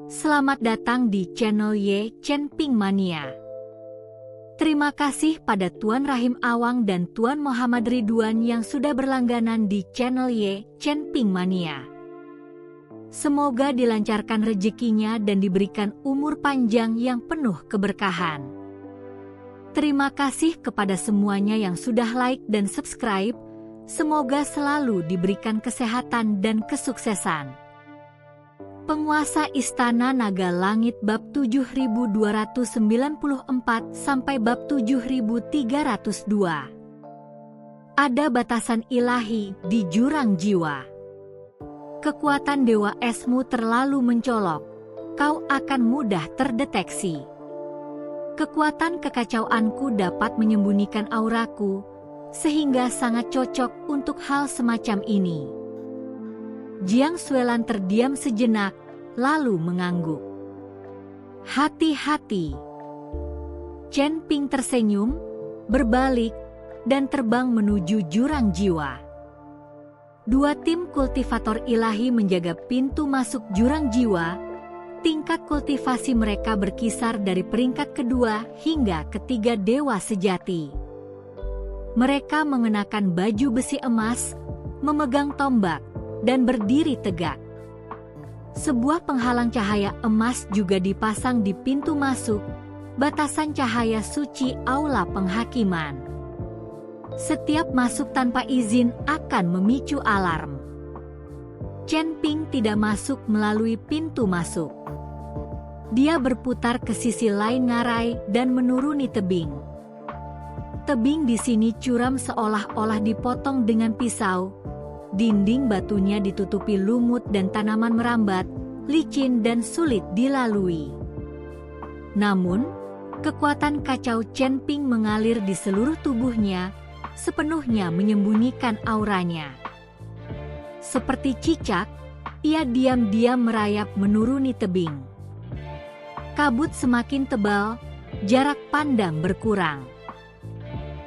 Selamat datang di channel Ye Chen Ping Mania. Terima kasih pada Tuan Rahim Awang dan Tuan Muhammad Ridwan yang sudah berlangganan di channel Ye Chen Ping Mania. Semoga dilancarkan rezekinya dan diberikan umur panjang yang penuh keberkahan. Terima kasih kepada semuanya yang sudah like dan subscribe. Semoga selalu diberikan kesehatan dan kesuksesan. Penguasa Istana Naga Langit bab 7294 sampai bab 7302. Ada batasan ilahi di jurang jiwa. Kekuatan dewa esmu terlalu mencolok, kau akan mudah terdeteksi. Kekuatan kekacauanku dapat menyembunyikan auraku, sehingga sangat cocok untuk hal semacam ini. Jiang Xuelan terdiam sejenak, lalu mengangguk. Hati-hati. Chen Ping tersenyum, berbalik, dan terbang menuju jurang jiwa. Dua tim kultivator ilahi menjaga pintu masuk jurang jiwa. Tingkat kultivasi mereka berkisar dari peringkat kedua hingga ketiga dewa sejati. Mereka mengenakan baju besi emas, memegang tombak, dan berdiri tegak. Sebuah penghalang cahaya emas juga dipasang di pintu masuk, batasan cahaya suci aula penghakiman. Setiap masuk tanpa izin akan memicu alarm. Chen Ping tidak masuk melalui pintu masuk. Dia berputar ke sisi lain ngarai dan menuruni tebing. Tebing di sini curam seolah-olah dipotong dengan pisau. Dinding batunya ditutupi lumut dan tanaman merambat, licin dan sulit dilalui. Namun, kekuatan kacau Chen Ping mengalir di seluruh tubuhnya, sepenuhnya menyembunyikan auranya. Seperti cicak, ia diam-diam merayap menuruni tebing. Kabut semakin tebal, jarak pandang berkurang.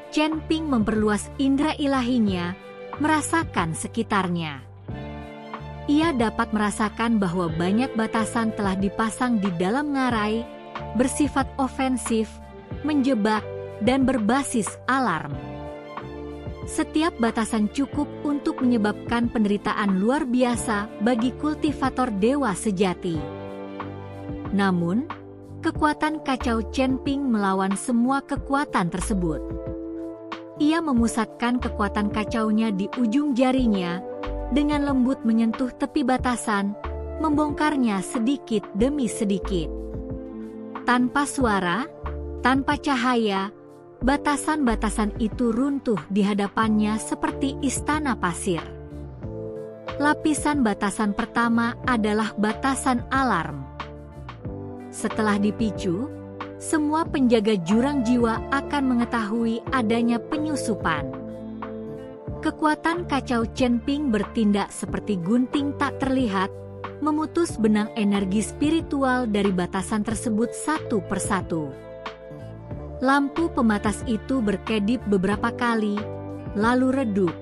Chen Ping memperluas indera ilahinya, merasakan sekitarnya. Ia dapat merasakan bahwa banyak batasan telah dipasang di dalam ngarai, bersifat ofensif, menjebak, dan berbasis alarm. Setiap batasan cukup untuk menyebabkan penderitaan luar biasa bagi kultivator dewa sejati. Namun, kekuatan kacau Chen Ping melawan semua kekuatan tersebut. Ia memusatkan kekuatan kacaunya di ujung jarinya, dengan lembut menyentuh tepi batasan, membongkarnya sedikit demi sedikit. Tanpa suara, tanpa cahaya, batasan-batasan itu runtuh di hadapannya seperti istana pasir. Lapisan batasan pertama adalah batasan alarm. Setelah dipicu, semua penjaga jurang jiwa akan mengetahui adanya penyusupan. Kekuatan kacau Chen Ping bertindak seperti gunting tak terlihat, memutus benang energi spiritual dari batasan tersebut satu persatu. Lampu pembatas itu berkedip beberapa kali, lalu redup,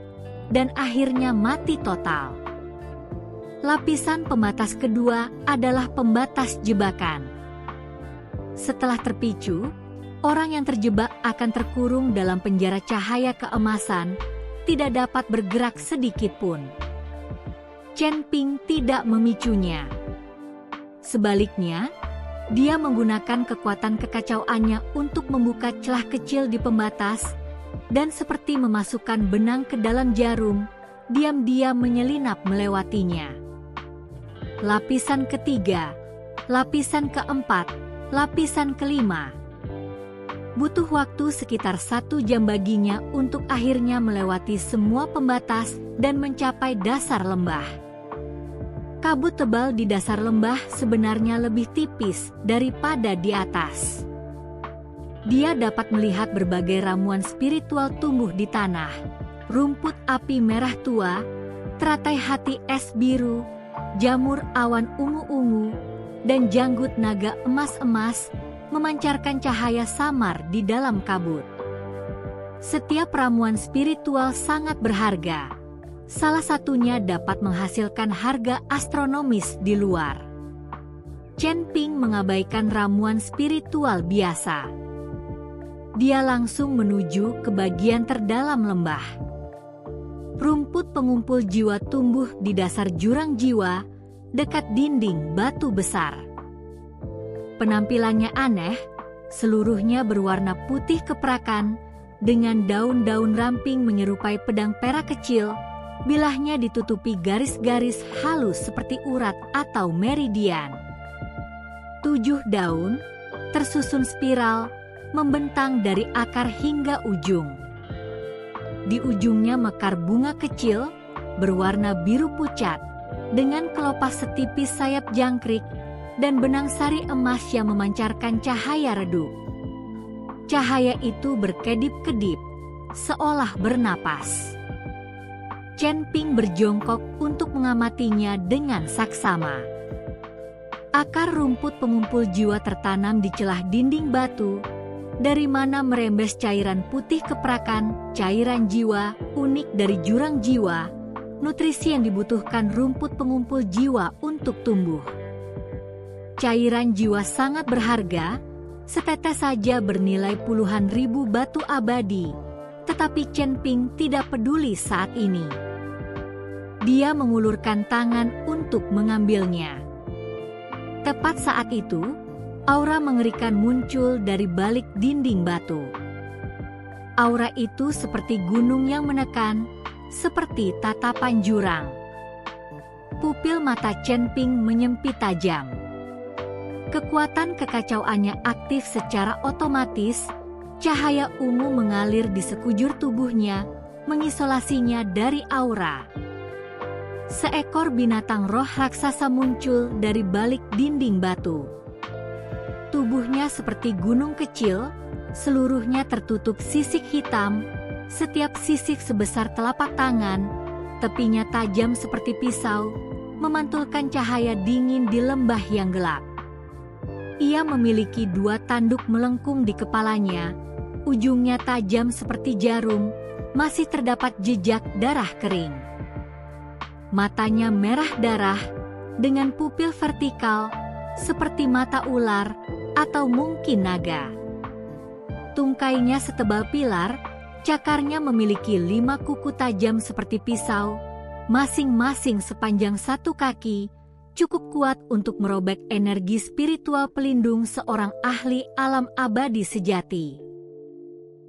dan akhirnya mati total. Lapisan pembatas kedua adalah pembatas jebakan. Setelah terpicu, orang yang terjebak akan terkurung dalam penjara cahaya keemasan, tidak dapat bergerak sedikit pun. Chen Ping tidak memicunya. Sebaliknya, dia menggunakan kekuatan kekacauannya untuk membuka celah kecil di pembatas, dan seperti memasukkan benang ke dalam jarum, diam-diam menyelinap melewatinya. Lapisan ketiga, lapisan keempat, lapisan kelima. Butuh waktu sekitar 1 jam baginya untuk akhirnya melewati semua pembatas dan mencapai dasar lembah. Kabut tebal di dasar lembah sebenarnya lebih tipis daripada di atas. Dia dapat melihat berbagai ramuan spiritual tumbuh di tanah, rumput api merah tua, teratai hati es biru, jamur awan ungu-ungu, dan janggut naga emas-emas, memancarkan cahaya samar di dalam kabut. Setiap ramuan spiritual sangat berharga. Salah satunya dapat menghasilkan harga astronomis di luar. Chen Ping mengabaikan ramuan spiritual biasa. Dia langsung menuju ke bagian terdalam lembah. Rumput pengumpul jiwa tumbuh di dasar jurang jiwa, dekat dinding batu besar. Penampilannya aneh, seluruhnya berwarna putih keprakan, dengan daun-daun ramping menyerupai pedang perak kecil, bilahnya ditutupi garis-garis halus seperti urat atau meridian. 7 daun, tersusun spiral, membentang dari akar hingga ujung. Di ujungnya mekar bunga kecil, berwarna biru pucat, dengan kelopak setipis sayap jangkrik, dan benang sari emas yang memancarkan cahaya redup. Cahaya itu berkedip-kedip, seolah bernapas. Chen Ping berjongkok untuk mengamatinya dengan saksama. Akar rumput pengumpul jiwa tertanam di celah dinding batu, dari mana merembes cairan putih keprakan, cairan jiwa, unik dari jurang jiwa, nutrisi yang dibutuhkan rumput pengumpul jiwa untuk tumbuh. Cairan jiwa sangat berharga, setetes saja bernilai puluhan ribu batu abadi, tetapi Chen Ping tidak peduli saat ini. Dia mengulurkan tangan untuk mengambilnya. Tepat saat itu, aura mengerikan muncul dari balik dinding batu. Aura itu seperti gunung yang menekan, seperti tatapan jurang. Pupil mata Chen Ping menyempit tajam. Kekuatan kekacauannya aktif secara otomatis, cahaya ungu mengalir di sekujur tubuhnya, mengisolasinya dari aura. Seekor binatang roh raksasa muncul dari balik dinding batu. Tubuhnya seperti gunung kecil, seluruhnya tertutup sisik hitam, setiap sisik sebesar telapak tangan, tepinya tajam seperti pisau, memantulkan cahaya dingin di lembah yang gelap. Ia memiliki 2 tanduk melengkung di kepalanya, ujungnya tajam seperti jarum, masih terdapat jejak darah kering. Matanya merah darah, dengan pupil vertikal, seperti mata ular, atau mungkin naga. Tungkainya setebal pilar, cakarnya memiliki 5 kuku tajam seperti pisau, masing-masing sepanjang 1 kaki, cukup kuat untuk merobek energi spiritual pelindung seorang ahli alam abadi sejati.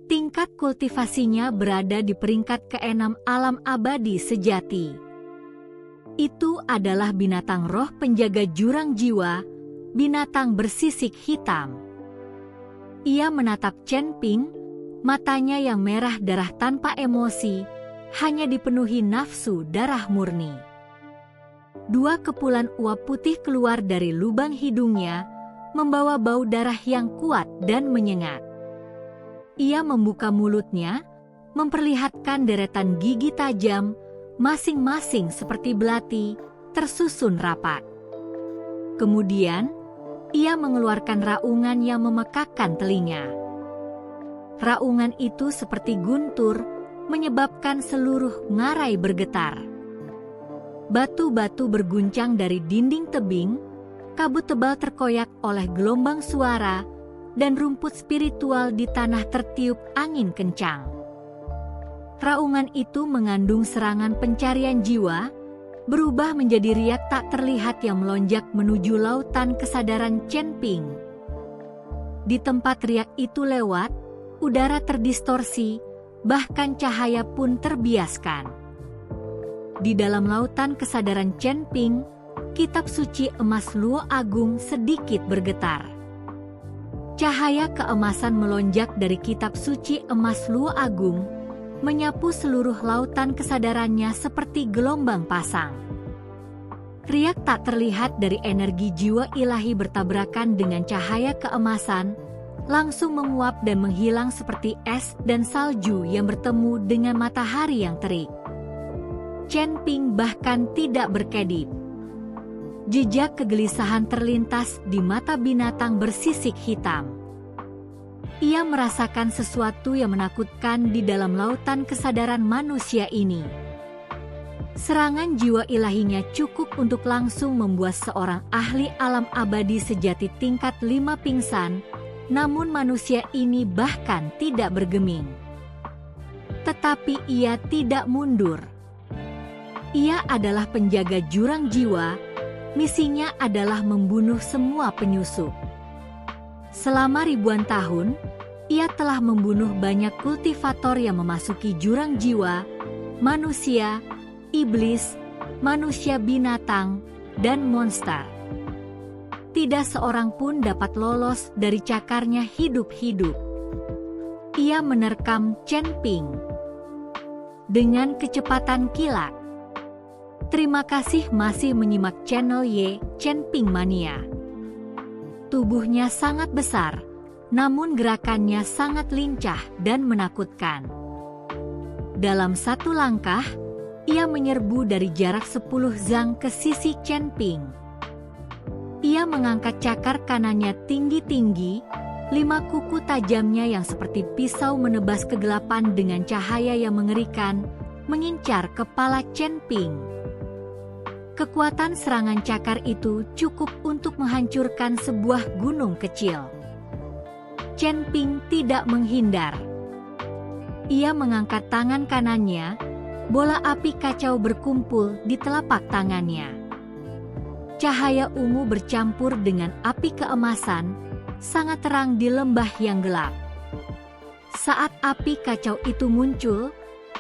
Tingkat kultivasinya berada di peringkat ke-6 alam abadi sejati. Itu adalah binatang roh penjaga jurang jiwa, binatang bersisik hitam. Ia menatap Chen Ping, matanya yang merah darah tanpa emosi, hanya dipenuhi nafsu darah murni. 2 kepulan uap putih keluar dari lubang hidungnya, membawa bau darah yang kuat dan menyengat. Ia membuka mulutnya, memperlihatkan deretan gigi tajam, masing-masing seperti belati, tersusun rapat. Kemudian, ia mengeluarkan raungan yang memekakkan telinga. Raungan itu seperti guntur, menyebabkan seluruh ngarai bergetar. Batu-batu berguncang dari dinding tebing, kabut tebal terkoyak oleh gelombang suara, dan rumput spiritual di tanah tertiup angin kencang. Raungan itu mengandung serangan pencarian jiwa, berubah menjadi riak tak terlihat yang melonjak menuju lautan kesadaran Chen Ping. Di tempat riak itu lewat, udara terdistorsi, bahkan cahaya pun terbiaskan. Di dalam lautan kesadaran Chen Ping, kitab suci emas Luo Agung sedikit bergetar. Cahaya keemasan melonjak dari kitab suci emas Luo Agung, menyapu seluruh lautan kesadarannya seperti gelombang pasang. Riak tak terlihat dari energi jiwa ilahi bertabrakan dengan cahaya keemasan, langsung menguap dan menghilang seperti es dan salju yang bertemu dengan matahari yang terik. Chen Ping bahkan tidak berkedip. Jejak kegelisahan terlintas di mata binatang bersisik hitam. Ia merasakan sesuatu yang menakutkan di dalam lautan kesadaran manusia ini. Serangan jiwa ilahinya cukup untuk langsung membuat seorang ahli alam abadi sejati tingkat 5 pingsan, namun manusia ini bahkan tidak bergeming. Tetapi ia tidak mundur. Ia adalah penjaga jurang jiwa, misinya adalah membunuh semua penyusup. Selama ribuan tahun, ia telah membunuh banyak kultivator yang memasuki jurang jiwa, manusia, iblis, manusia binatang, dan monster. Tidak seorang pun dapat lolos dari cakarnya hidup-hidup. Ia menerkam Chen Ping dengan kecepatan kilat. Terima kasih masih menyimak channel Y Chen Ping Mania. Tubuhnya sangat besar, namun gerakannya sangat lincah dan menakutkan. Dalam satu langkah, ia menyerbu dari jarak 10 zang ke sisi Chen Ping. Ia mengangkat cakar kanannya tinggi-tinggi, 5 kuku tajamnya yang seperti pisau menebas kegelapan dengan cahaya yang mengerikan, mengincar kepala Chen Ping. Kekuatan serangan cakar itu cukup untuk menghancurkan sebuah gunung kecil. Chen Ping tidak menghindar. Ia mengangkat tangan kanannya, bola api kacau berkumpul di telapak tangannya. Cahaya ungu bercampur dengan api keemasan, sangat terang di lembah yang gelap. Saat api kacau itu muncul,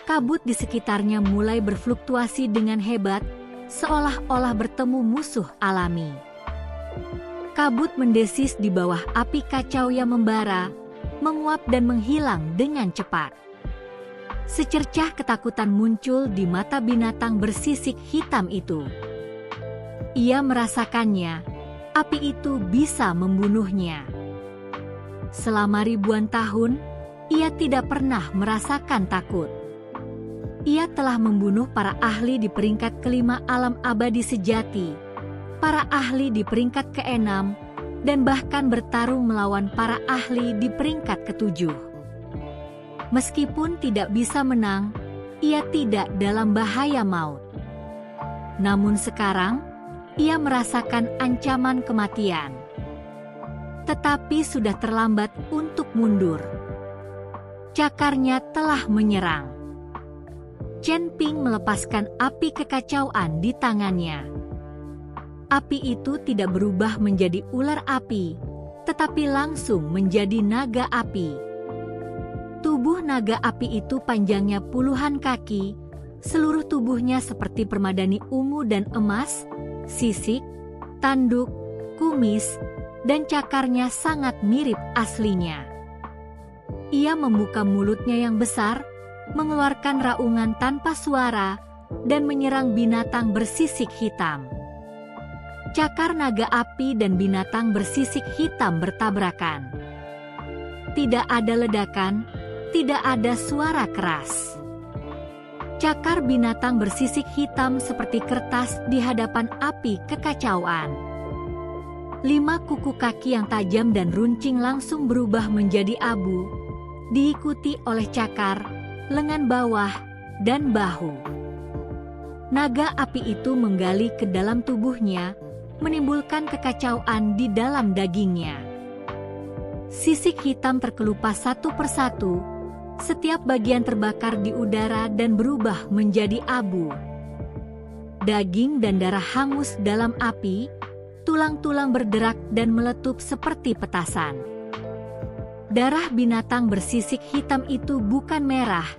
kabut di sekitarnya mulai berfluktuasi dengan hebat, seolah-olah bertemu musuh alami. Kabut mendesis di bawah api kacau yang membara, menguap dan menghilang dengan cepat. Secercah ketakutan muncul di mata binatang bersisik hitam itu. Ia merasakannya, api itu bisa membunuhnya. Selama ribuan tahun, ia tidak pernah merasakan takut. Ia telah membunuh para ahli di peringkat kelima alam abadi sejati, para ahli di peringkat keenam, dan bahkan bertarung melawan para ahli di peringkat ketujuh. Meskipun tidak bisa menang, ia tidak dalam bahaya maut. Namun sekarang, ia merasakan ancaman kematian. Tetapi sudah terlambat untuk mundur. Cakarnya telah menyerang. Chen Ping melepaskan api kekacauan di tangannya. Api itu tidak berubah menjadi ular api, tetapi langsung menjadi naga api. Tubuh naga api itu panjangnya puluhan kaki, seluruh tubuhnya seperti permadani ungu dan emas, sisik, tanduk, kumis, dan cakarnya sangat mirip aslinya. Ia membuka mulutnya yang besar, mengeluarkan raungan tanpa suara, dan menyerang binatang bersisik hitam. Cakar naga api dan binatang bersisik hitam bertabrakan. Tidak ada ledakan, tidak ada suara keras. Cakar binatang bersisik hitam seperti kertas di hadapan api kekacauan. 5 kuku kaki yang tajam dan runcing langsung berubah menjadi abu, diikuti oleh cakar, lengan bawah, dan bahu. Naga api itu menggali ke dalam tubuhnya, menimbulkan kekacauan di dalam dagingnya. Sisik hitam terkelupas satu persatu, setiap bagian terbakar di udara dan berubah menjadi abu. Daging dan darah hangus dalam api, tulang-tulang berderak dan meletup seperti petasan. Darah binatang bersisik hitam itu bukan merah,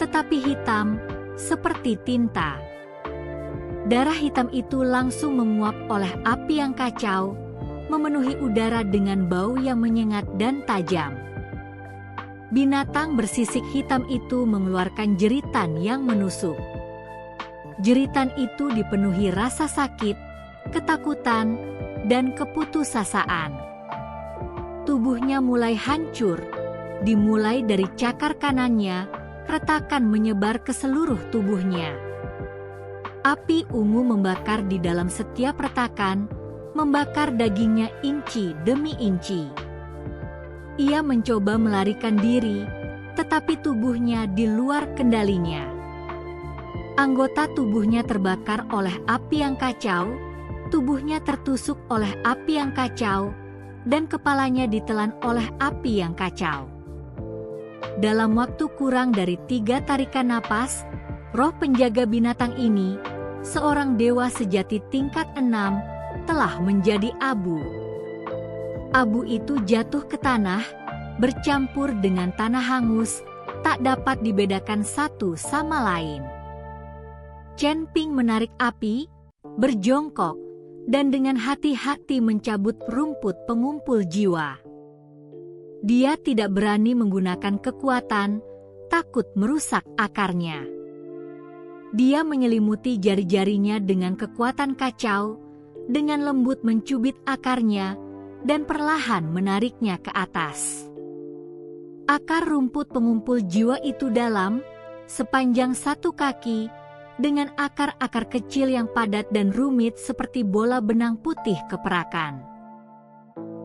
tetapi hitam, seperti tinta. Darah hitam itu langsung menguap oleh api yang kacau, memenuhi udara dengan bau yang menyengat dan tajam. Binatang bersisik hitam itu mengeluarkan jeritan yang menusuk. Jeritan itu dipenuhi rasa sakit, ketakutan, dan keputusasaan. Tubuhnya mulai hancur, dimulai dari cakar kanannya, retakan menyebar ke seluruh tubuhnya. Api ungu membakar di dalam setiap retakan, membakar dagingnya inci demi inci. Ia mencoba melarikan diri, tetapi tubuhnya di luar kendalinya. Anggota tubuhnya terbakar oleh api yang kacau, tubuhnya tertusuk oleh api yang kacau, dan kepalanya ditelan oleh api yang kacau. Dalam waktu kurang dari 3 tarikan napas, roh penjaga binatang ini, seorang dewa sejati tingkat 6, telah menjadi abu. Abu itu jatuh ke tanah, bercampur dengan tanah hangus, tak dapat dibedakan satu sama lain. Chen Ping menarik api, berjongkok, dan dengan hati-hati mencabut rumput pengumpul jiwa. Dia tidak berani menggunakan kekuatan, takut merusak akarnya. Dia menyelimuti jari-jarinya dengan kekuatan kacau, dengan lembut mencubit akarnya, dan perlahan menariknya ke atas. Akar rumput pengumpul jiwa itu dalam, sepanjang 1 kaki, dengan akar-akar kecil yang padat dan rumit seperti bola benang putih keperakan.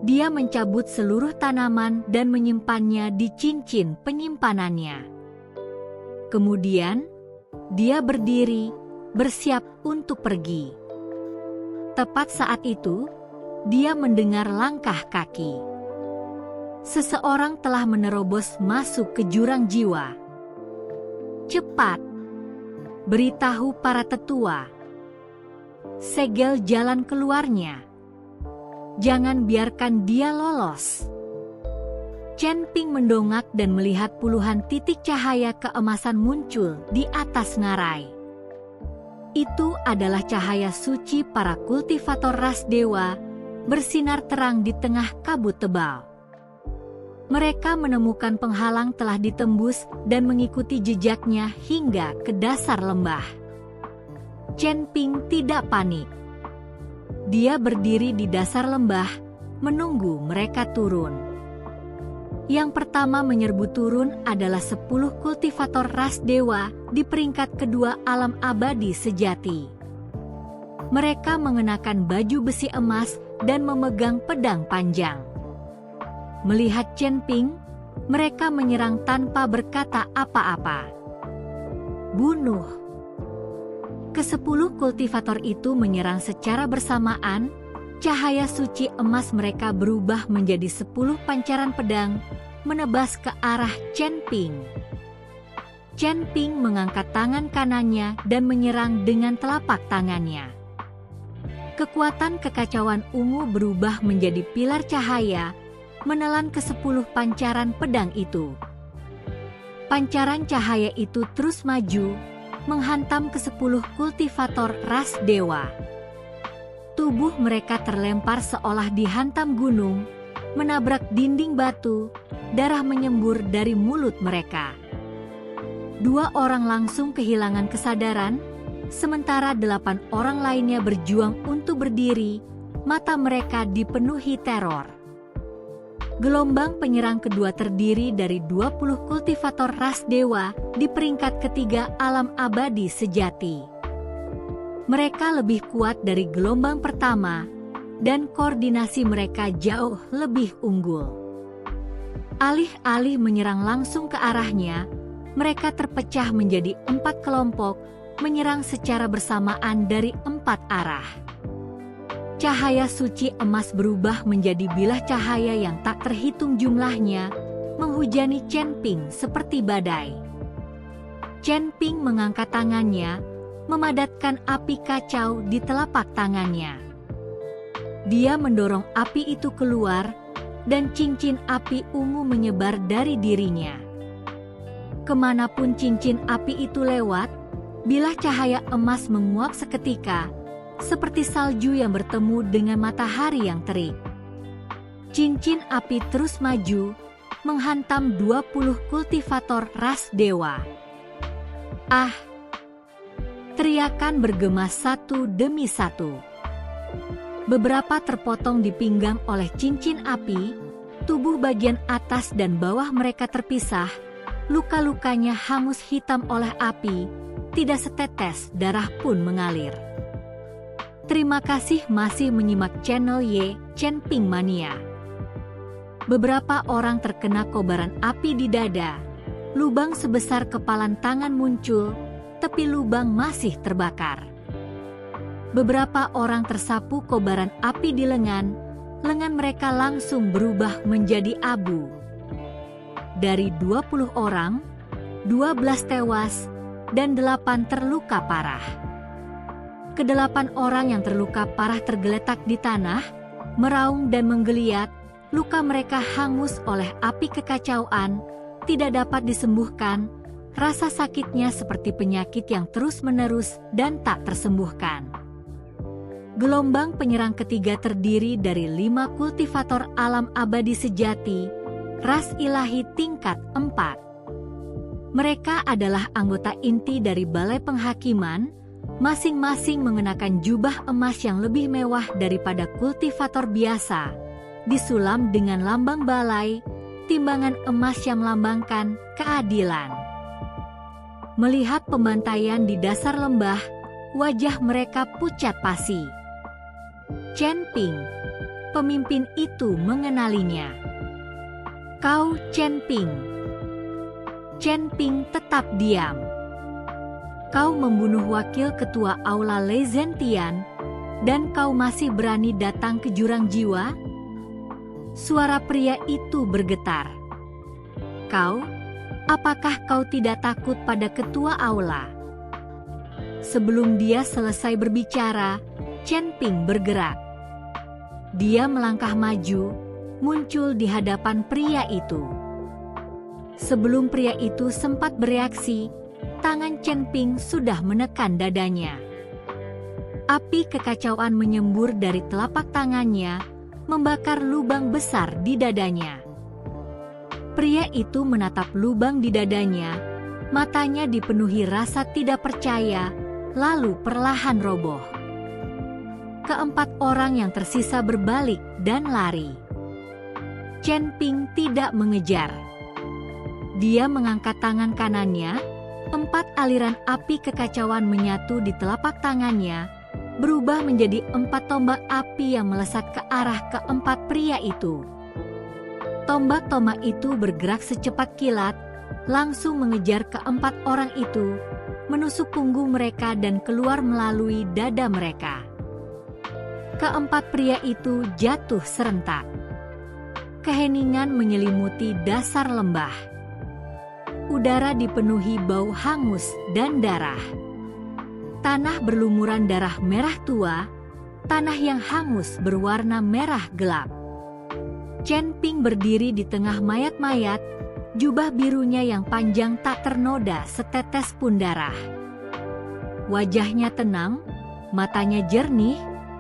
Dia mencabut seluruh tanaman dan menyimpannya di cincin penyimpanannya. Kemudian, dia berdiri, bersiap untuk pergi. Tepat saat itu, dia mendengar langkah kaki. Seseorang telah menerobos masuk ke jurang jiwa. Cepat, beritahu para tetua. Segel jalan keluarnya. Jangan biarkan dia lolos. Chen Ping mendongak dan melihat puluhan titik cahaya keemasan muncul di atas ngarai. Itu adalah cahaya suci para kultivator ras dewa, bersinar terang di tengah kabut tebal. Mereka menemukan penghalang telah ditembus dan mengikuti jejaknya hingga ke dasar lembah. Chen Ping tidak panik. Dia berdiri di dasar lembah, menunggu mereka turun. Yang pertama menyerbu turun adalah 10 kultivator ras dewa di peringkat kedua alam abadi sejati. Mereka mengenakan baju besi emas dan memegang pedang panjang. Melihat Chen Ping, mereka menyerang tanpa berkata apa-apa. Bunuh! Ke-10 kultivator itu menyerang secara bersamaan, cahaya suci emas mereka berubah menjadi 10 pancaran pedang, menebas ke arah Chen Ping. Chen Ping mengangkat tangan kanannya dan menyerang dengan telapak tangannya. Kekuatan kekacauan ungu berubah menjadi pilar cahaya, menelan ke-10 pancaran pedang itu. Pancaran cahaya itu terus maju, menghantam ke-10 kultivator ras dewa. Tubuh mereka terlempar seolah dihantam gunung, menabrak dinding batu, darah menyembur dari mulut mereka. 2 orang langsung kehilangan kesadaran, sementara 8 orang lainnya berjuang untuk berdiri, mata mereka dipenuhi teror. Gelombang penyerang kedua terdiri dari 20 kultivator ras dewa di peringkat ketiga alam abadi sejati. Mereka lebih kuat dari gelombang pertama, dan koordinasi mereka jauh lebih unggul. Alih-alih menyerang langsung ke arahnya, mereka terpecah menjadi 4 kelompok, menyerang secara bersamaan dari 4 arah. Cahaya suci emas berubah menjadi bilah cahaya yang tak terhitung jumlahnya, menghujani Chen Ping seperti badai. Chen Ping mengangkat tangannya, memadatkan api kacau di telapak tangannya. Dia mendorong api itu keluar, dan cincin api ungu menyebar dari dirinya. Kemanapun cincin api itu lewat, bilah cahaya emas menguap seketika, seperti salju yang bertemu dengan matahari yang terik. Cincin api terus maju, menghantam 20 kultivator ras dewa. Ah! Teriakan bergema satu demi satu. Beberapa terpotong di pinggang oleh cincin api, tubuh bagian atas dan bawah mereka terpisah, luka-lukanya hangus hitam oleh api, tidak setetes darah pun mengalir. Terima kasih masih menyimak channel Chen Ping Mania. Beberapa orang terkena kobaran api di dada, lubang sebesar kepalan tangan muncul, tepi lubang masih terbakar. Beberapa orang tersapu kobaran api di lengan mereka langsung berubah menjadi abu. Dari 20 orang, 12 tewas dan 8 terluka parah. Ke-8 orang yang terluka parah tergeletak di tanah, meraung dan menggeliat. Luka mereka hangus oleh api kekacauan, tidak dapat disembuhkan. Rasa sakitnya seperti penyakit yang terus-menerus dan tak tersembuhkan. Gelombang penyerang ketiga terdiri dari 5 kultivator alam abadi sejati, ras ilahi tingkat 4. Mereka adalah anggota inti dari Balai Penghakiman, masing-masing mengenakan jubah emas yang lebih mewah daripada kultivator biasa, disulam dengan lambang balai, timbangan emas yang melambangkan keadilan. Melihat pembantaian di dasar lembah, wajah mereka pucat pasi. Chen Ping, pemimpin itu mengenalinya. "Kau Chen Ping." Chen Ping tetap diam. "Kau membunuh wakil ketua Aula Lei Zentian, dan kau masih berani datang ke jurang jiwa?" Suara pria itu bergetar. Apakah kau tidak takut pada ketua aula?" Sebelum dia selesai berbicara, Chen Ping bergerak. Dia melangkah maju, muncul di hadapan pria itu. Sebelum pria itu sempat bereaksi, tangan Chen Ping sudah menekan dadanya. Api kekacauan menyembur dari telapak tangannya, membakar lubang besar di dadanya. Pria itu menatap lubang di dadanya, matanya dipenuhi rasa tidak percaya, lalu perlahan roboh. Keempat orang yang tersisa berbalik dan lari. Chen Ping tidak mengejar. Dia mengangkat tangan kanannya, 4 aliran api kekacauan menyatu di telapak tangannya, berubah menjadi 4 tombak api yang melesat ke arah keempat pria itu. Tombak-tombak itu bergerak secepat kilat, langsung mengejar keempat orang itu, menusuk punggung mereka dan keluar melalui dada mereka. Keempat pria itu jatuh serentak. Keheningan menyelimuti dasar lembah. Udara dipenuhi bau hangus dan darah. Tanah berlumuran darah merah tua, tanah yang hangus berwarna merah gelap. Chen Ping berdiri di tengah mayat-mayat, jubah birunya yang panjang tak ternoda setetes pun darah. Wajahnya tenang, matanya jernih,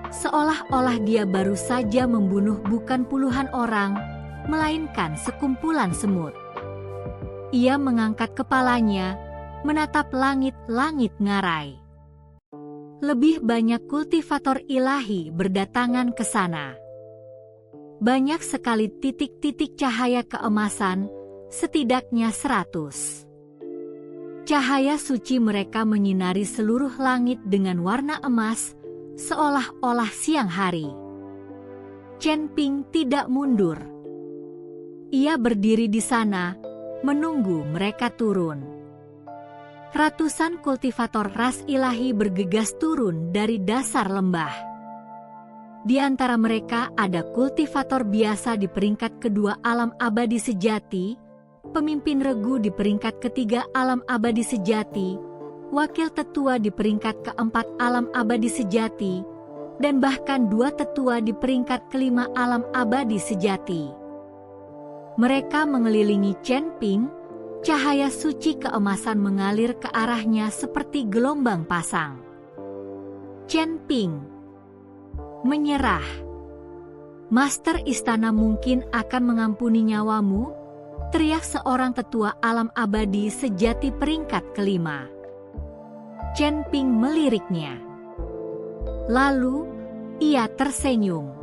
seolah-olah dia baru saja membunuh bukan puluhan orang, melainkan sekumpulan semut. Ia mengangkat kepalanya, menatap langit-langit ngarai. Lebih banyak kultivator ilahi berdatangan ke sana. Banyak sekali titik-titik cahaya keemasan, setidaknya 100. Cahaya suci mereka menyinari seluruh langit dengan warna emas, seolah-olah siang hari. Chen Ping tidak mundur. Ia berdiri di sana, menunggu mereka turun. Ratusan kultivator ras ilahi bergegas turun dari dasar lembah. Di antara mereka ada kultivator biasa di peringkat kedua alam abadi sejati, pemimpin regu di peringkat ketiga alam abadi sejati, wakil tetua di peringkat keempat alam abadi sejati, dan bahkan 2 tetua di peringkat kelima alam abadi sejati. Mereka mengelilingi Chen Ping, cahaya suci keemasan mengalir ke arahnya seperti gelombang pasang. Chen Ping menyerah. "Master istana mungkin akan mengampuni nyawamu," teriak seorang tetua alam abadi sejati peringkat kelima. Chen Ping meliriknya. Lalu, ia tersenyum.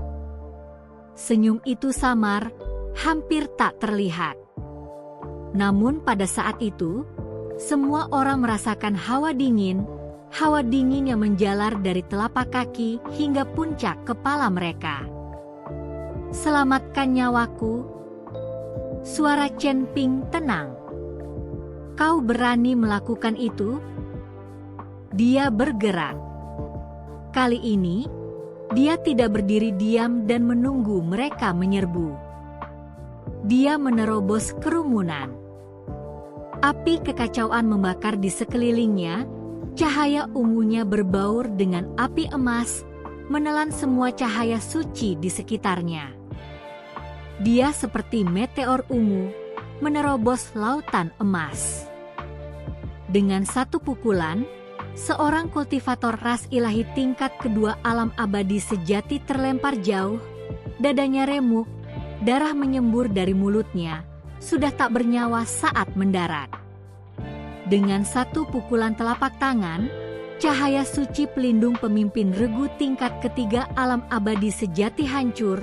Senyum itu samar, hampir tak terlihat. Namun pada saat itu, semua orang merasakan hawa dingin yang menjalar dari telapak kaki hingga puncak kepala mereka. "Selamatkan nyawaku." Suara Chen Ping tenang. "Kau berani melakukan itu?" dia bergerak. Kali ini, dia tidak berdiri diam dan menunggu mereka menyerbu. Dia menerobos kerumunan. Api kekacauan membakar di sekelilingnya, cahaya ungunya berbaur dengan api emas, menelan semua cahaya suci di sekitarnya. Dia seperti meteor ungu, menerobos lautan emas. Dengan satu pukulan, seorang kultivator ras ilahi tingkat kedua alam abadi sejati terlempar jauh, dadanya remuk, darah menyembur dari mulutnya, sudah tak bernyawa saat mendarat. Dengan satu pukulan telapak tangan, cahaya suci pelindung pemimpin regu tingkat ketiga alam abadi sejati hancur,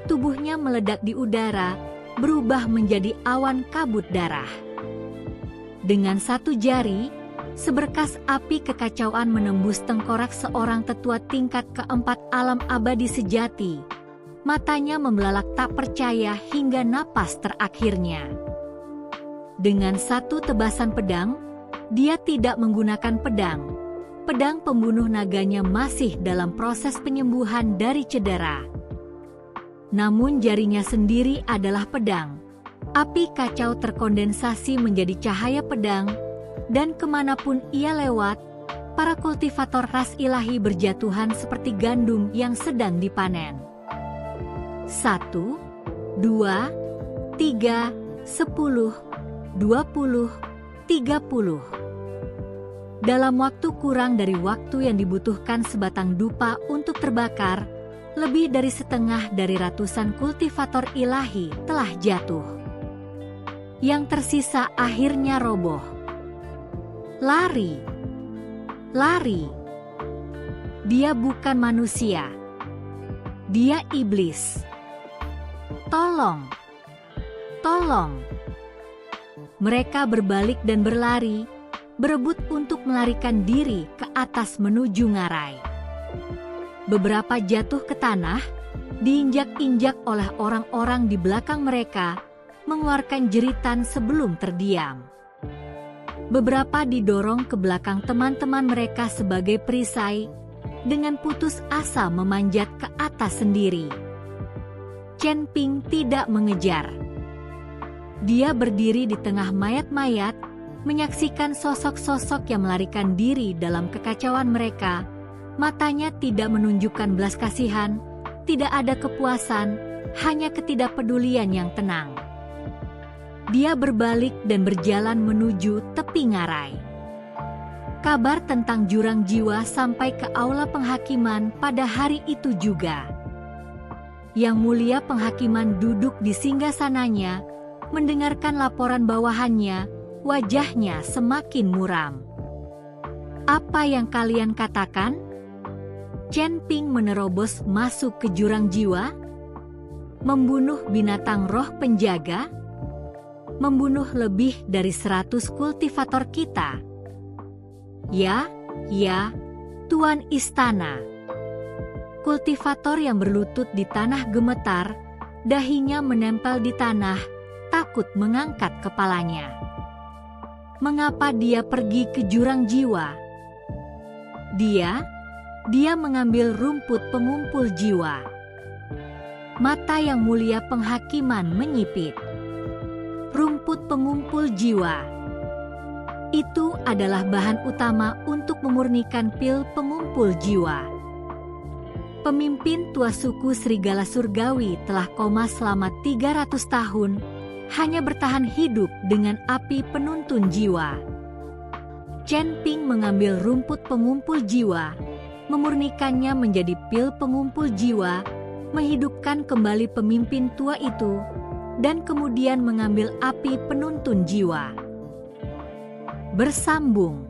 tubuhnya meledak di udara, berubah menjadi awan kabut darah. Dengan satu jari, seberkas api kekacauan menembus tengkorak seorang tetua tingkat keempat alam abadi sejati. Matanya membelalak tak percaya hingga napas terakhirnya. Dengan satu tebasan pedang, dia tidak menggunakan pedang. Pedang pembunuh naganya masih dalam proses penyembuhan dari cedera. Namun jarinya sendiri adalah pedang. Api kacau terkondensasi menjadi cahaya pedang, dan kemanapun ia lewat, para kultivator ras ilahi berjatuhan seperti gandum yang sedang dipanen. 1, 2, 3, 10, 20, 30. Dalam waktu kurang dari waktu yang dibutuhkan sebatang dupa untuk terbakar, lebih dari setengah dari ratusan kultivator ilahi telah jatuh. Yang tersisa akhirnya roboh. Lari. Lari. Dia bukan manusia. Dia iblis. Tolong. Tolong. Mereka berbalik dan berlari, berebut untuk melarikan diri ke atas menuju ngarai. Beberapa jatuh ke tanah, diinjak-injak oleh orang-orang di belakang mereka, mengeluarkan jeritan sebelum terdiam. Beberapa didorong ke belakang teman-teman mereka sebagai perisai, dengan putus asa memanjat ke atas sendiri. Chen Ping tidak mengejar. Dia berdiri di tengah mayat-mayat, menyaksikan sosok-sosok yang melarikan diri dalam kekacauan mereka. Matanya tidak menunjukkan belas kasihan, tidak ada kepuasan, hanya ketidakpedulian yang tenang. Dia berbalik dan berjalan menuju tepi ngarai. Kabar tentang jurang jiwa sampai ke aula penghakiman pada hari itu juga. Yang mulia penghakiman duduk di singgasananya, mendengarkan laporan bawahannya, wajahnya semakin muram. Apa yang kalian katakan? Chen Ping menerobos masuk ke jurang jiwa, membunuh binatang roh penjaga, membunuh lebih dari 100 kultivator kita. Ya, Tuan Istana. Kultivator yang berlutut di tanah gemetar, dahinya menempel di tanah, takut mengangkat kepalanya. Mengapa dia pergi ke jurang jiwa? Dia mengambil rumput pengumpul jiwa. Mata yang mulia penghakiman menyipit. Rumput pengumpul jiwa. Itu adalah bahan utama untuk memurnikan pil pengumpul jiwa. Pemimpin tua suku Serigala Surgawi telah koma selama 300 tahun, hanya bertahan hidup dengan api penuntun jiwa. Chen Ping mengambil rumput pengumpul jiwa, memurnikannya menjadi pil pengumpul jiwa, menghidupkan kembali pemimpin tua itu, dan kemudian mengambil api penuntun jiwa. Bersambung.